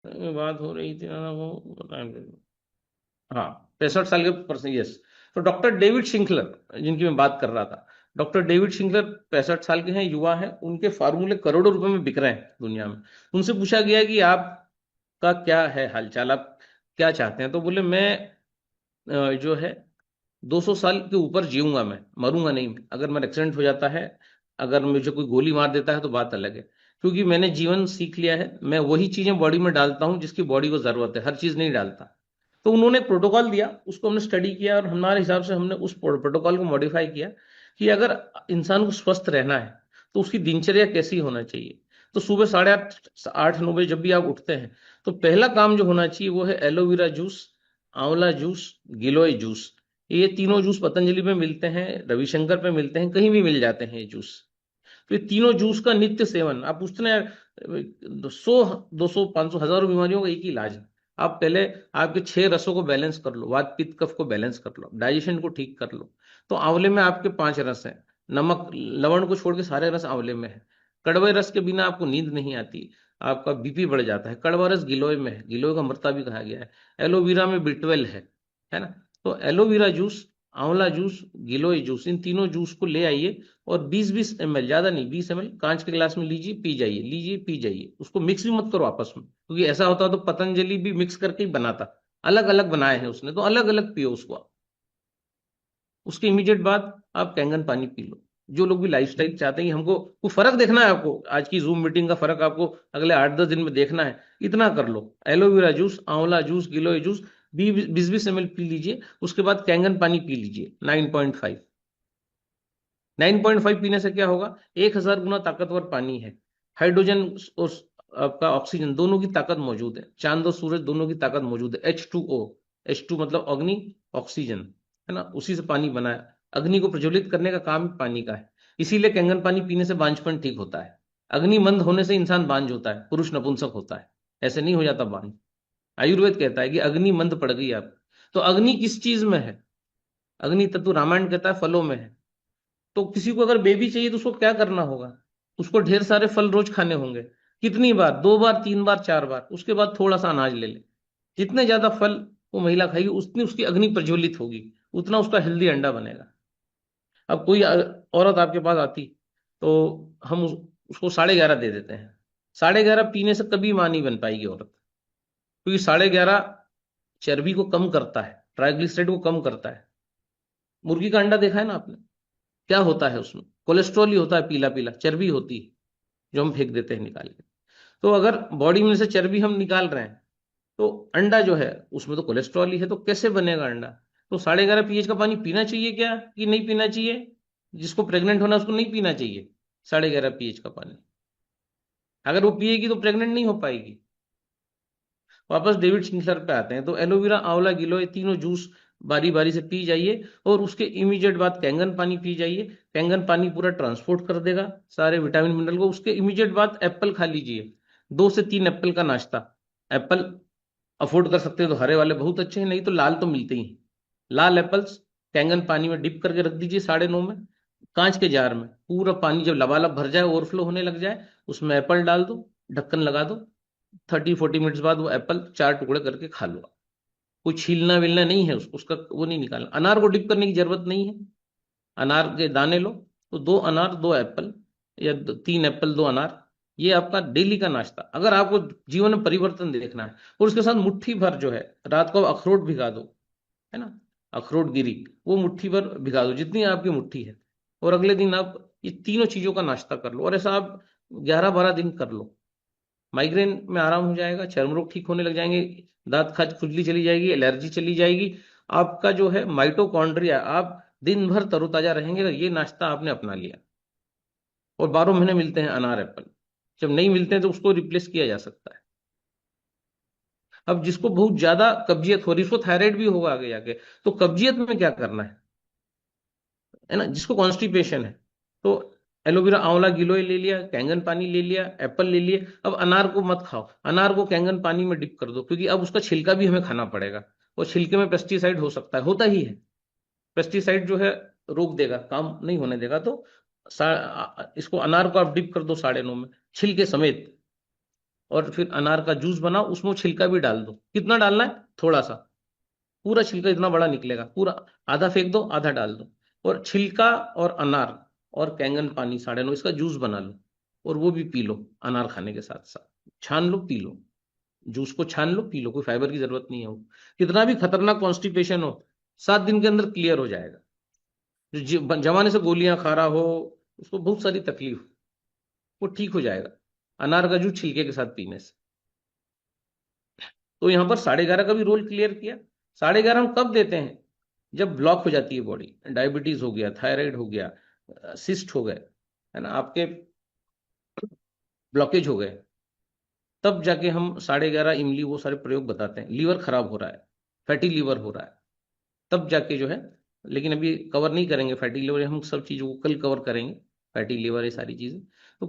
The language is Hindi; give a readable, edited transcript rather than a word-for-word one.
बात हो रही थी ना वो टाइम पे। हाँ, 65 साल के पर्सन, यस। तो डॉक्टर डेविड शिंकलर जिनकी मैं बात कर रहा था, डॉक्टर डेविड शिंकलर 65 साल के हैं, युवा हैं, उनके फार्मूले करोड़ों रुपए में बिक रहे हैं दुनिया में। उनसे पूछा गया कि आपका क्या है हालचाल, आप क्या चाहते हैं? तो बोले मैं जो है 200 साल के ऊपर जीऊंगा, मैं मरूंगा नहीं। अगर मेरा एक्सीडेंट हो जाता है, अगर मुझे कोई गोली मार देता है तो बात अलग है, क्योंकि मैंने जीवन सीख लिया है, मैं वही चीजें बॉडी में डालता हूं जिसकी बॉडी को जरूरत है, हर चीज नहीं डालता। तो उन्होंने एक प्रोटोकॉल दिया, उसको हमने स्टडी किया और हमारे हिसाब से हमने उस प्रोटोकॉल को मॉडिफाई किया कि अगर इंसान को स्वस्थ रहना है तो उसकी दिनचर्या कैसी होना चाहिए। तो सुबह 8:30 8 9 बजे जब भी आप उठते हैं, तो पहला काम जो होना चाहिए वो है एलोवेरा जूस, आंवला जूस, गिलोय जूस। ये तीनों जूस पतंजलि में मिलते हैं, रविशंकर पे मिलते हैं, कहीं भी मिल जाते हैं ये जूस। तो ये तीनों जूस का नित्य सेवन, आप पूछते ना यार, 100 200 500 हजारों बीमारियों का एक ही इलाज है। आप पहले आपके 6 रसों को बैलेंस कर लो, वात पित्त कफ को बैलेंस कर लो, डाइजेशन को ठीक कर लो। तो आंवले में आपके 5 रस हैं, नमक लवण को छोड़ के सारे रस आंवले में है। कड़वे रस के बिना आपको नींद नहीं आती, आपका बीपी बढ़ जाता है। कड़वा रस गिलोय में है, गिलोय का अमृता भी कहा गया है। एलोवेरा में B12 है ना। तो एलोवेरा जूस, आंवला जूस, गिलोय जूस, इन तीनों जूस को ले आइए और 20 20 ml, ज्यादा नहीं, 20 ml कांच के गिलास में लीजिए, पी जाइए, लीजिए पी जाइए। उसको मिक्स भी मत करो आपस में, क्योंकि ऐसा होता तो पतंजलि भी मिक्स करके ही बनाता, अलग अलग बनाए हैं उसने, तो अलग अलग पियो उसको आप। उसके इमीडिएट बाद आप कैंगन पानी पी लो। जो लोग भी लाइफस्टाइल चाहते हैं कि हमको कोई फर्क देखना है, आपको आज की जूम मीटिंग का फर्क आपको अगले 8 10 दिन में देखना है, इतना कर लो। एलोवेरा जूस, आंवला जूस, गिलोय जूस 20 20 ml पी लीजिए। उसके बाद कैंगन पानी पी लीजिए 9.5। 9.5 पीने से क्या होगा? 1000 गुना ताकतवर पानी है। हाइड्रोजन और आपका ऑक्सीजन दोनों की ताकत मौजूद है, चांद और सूरज दोनों की ताकत मौजूद है। H2O, H2 मतलब अग्नि, ऑक्सीजन, है ना, उसी से पानी बना है। अग्नि को प्रज्वलित करने का काम पानी का है। इसीलिए कैंगन पानी पीने से बांझपन ठीक होता है। अग्नि मंद होने से इंसान बांझ होता है, पुरुष नपुंसक होता है, ऐसे नहीं हो जाता बांझ। आयुर्वेद कहता है कि अग्नि मंद पड़ गई आप। तो अग्नि किस चीज में है? अग्नि तत्व रामायण कहता है फलों में है। तो किसी को अगर बेबी चाहिए तो उसको क्या करना होगा? उसको ढेर सारे फल रोज खाने होंगे। कितनी बार? 2 बार, 3 बार, 4 बार। उसके बाद थोड़ा सा अनाज ले ले। जितने ज्यादा फल वो महिला खाएगी उतनी उसकी अग्नि प्रज्वलित होगी, उतना उसका हेल्दी अंडा बनेगा। अब कोई औरत आपके पास आती, तो हम उसको 11:30 दे देते हैं। 11:30 पीने से कभी मां नहीं बन पाएगी औरत, क्योंकि 11:30 चर्बी को कम करता है, ट्राइग्लिसराइड को कम करता है। मुर्गी का अंडा देखा है ना आपने? क्या होता है उसमें? कोलेस्ट्रॉल ही होता है, पीला पीला चर्बी होती है, जो हम फेंक देते हैं निकाल के। तो अगर बॉडी में से चर्बी हम निकाल रहे हैं, तो अंडा जो है उसमें तो कोलेस्ट्रॉल ही है, तो कैसे बनेगा अंडा? तो 11:30 pH का पानी पीना चाहिए क्या, कि नहीं पीना चाहिए? जिसको प्रेग्नेंट होना है उसको नहीं पीना चाहिए 11:30 pH का पानी। अगर वो पिएगी तो प्रेग्नेंट नहीं हो पाएगी। वापस डेविड सिंकलर पे आते हैं, तो एलोवेरा, आंवला, गिलोय तीनों जूस बारी बारी से पी जाइए, और उसके इमीडिएट बाद कैंगन पानी पी जाइए। कैंगन पानी पूरा ट्रांसपोर्ट कर देगा सारे विटामिन मिनरल को। उसके इमीडिएट बाद एप्पल खा लीजिए, 2 से 3 एप्पल का नाश्ता। एप्पल अफोर्ड कर सकते हैं तो हरे वाले बहुत अच्छे हैं, नहीं तो लाल तो मिलते ही हैं। लाल एप्पल्स कैंगन पानी में डिप करके रख दीजिए 9:30 में, कांच के जार में। पूरा पानी जब लबालब भर जाए, ओवरफ्लो होने लग जाए, उसमें एप्पल डाल दो, ढक्कन लगा दो। 30 40 मिनट्स बाद वो एप्पल 4 टुकड़े करके खा लो। कोई छीलना विलना नहीं है, उसका वो नहीं निकालना। अनार को डिप करने की जरूरत नहीं है। अनार के दाने लो, तो 2 अनार 2 एप्पल, या 3 एप्पल 2 अनार, ये आपका डेली का नाश्ता, अगर आपको जीवन में परिवर्तन देखना है। और उसके साथ मुट्ठी भर जो है, रात को आप अखरोट भिगा दो, है ना, अखरोट गिरी, वो मुट्ठी भर भिगा दो, जितनी आपकी मुट्ठी है। और अगले दिन आप ये तीनों चीजों का नाश्ता कर लो, और ऐसा आप 11 12 दिन कर लो। माइग्रेन में आराम हो जाएगा, चर्म रोग ठीक होने लग जाएंगे, दांत खाज खुजली चली जाएगी, एलर्जी चली जाएगी। आपका जो है माइटोकॉन्ड्रिया, आप दिन भर तरोताजा रहेंगे अगर ये नाश्ता आपने अपना लिया। और 12 महीने मिलते हैं अनार एप्पल, जब नहीं मिलते हैं तो उसको रिप्लेस किया जा सकता है। अब जिसको बहुत ज्यादा कब्जियत हो रही है, उसको थायराइड भी होगा आगे जाके, तो कब्जियत में क्या करना है ना, जिसको कॉन्स्टिपेशन है, तो एलोवेरा, आंवला, गिलोय ले लिया, कैंगन पानी ले लिया, एप्पल ले लिए। अब अनार को मत खाओ, अनार को कैंगन पानी में डिप कर दो, क्योंकि अब उसका छिलका भी हमें खाना पड़ेगा। और छिलके में पेस्टिसाइड हो सकता है, होता ही है। पेस्टिसाइड जो है रोक देगा, काम नहीं होने देगा। तो इसको, अनार को आप डिप कर दो 9:30 में, छिलके समेत। और फिर अनार का जूस बनाओ, उसमें छिलका भी डाल दो। कितना डालना है? थोड़ा सा। पूरा छिलका इतना बड़ा निकलेगा, पूरा आधा फेंक दो, आधा डाल दो। और छिलका और अनार और कैंगन पानी 9.5 इसका जूस बना लो, और वो भी पी लो अनार खाने के साथ साथ। छान लो, पी लो। जूस को छान लो, पी लो, कोई फाइबर की जरूरत नहीं है वो। कितना भी खतरनाक कॉन्स्टिपेशन हो, 7 दिन के अंदर क्लियर हो जाएगा। जो जमाने से गोलियां खा रहा हो, उसको बहुत सारी तकलीफ, वो ठीक हो जाएगा अनार का जूस छिलके के साथ पीने से। तो यहां पर 11:30 का भी रोल क्लियर किया। 11:30 हम कब देते हैं? जब ब्लॉक हो जाती है बॉडी, डायबिटीज हो गया, थायराइड हो गया, सिस्ट हो गए, है ना, आपके ब्लॉकेज हो गए, तब जाके हम 11:30 इमली वो सारे प्रयोग बताते हैं। लीवर खराब हो रहा है, फैटी लीवर हो रहा है, तब जाके जो है। लेकिन अभी कवर नहीं करेंगे फैटी लीवर, हम सब चीजों को कल कवर करेंगे, फैटी लीवर ये सारी चीजें। तो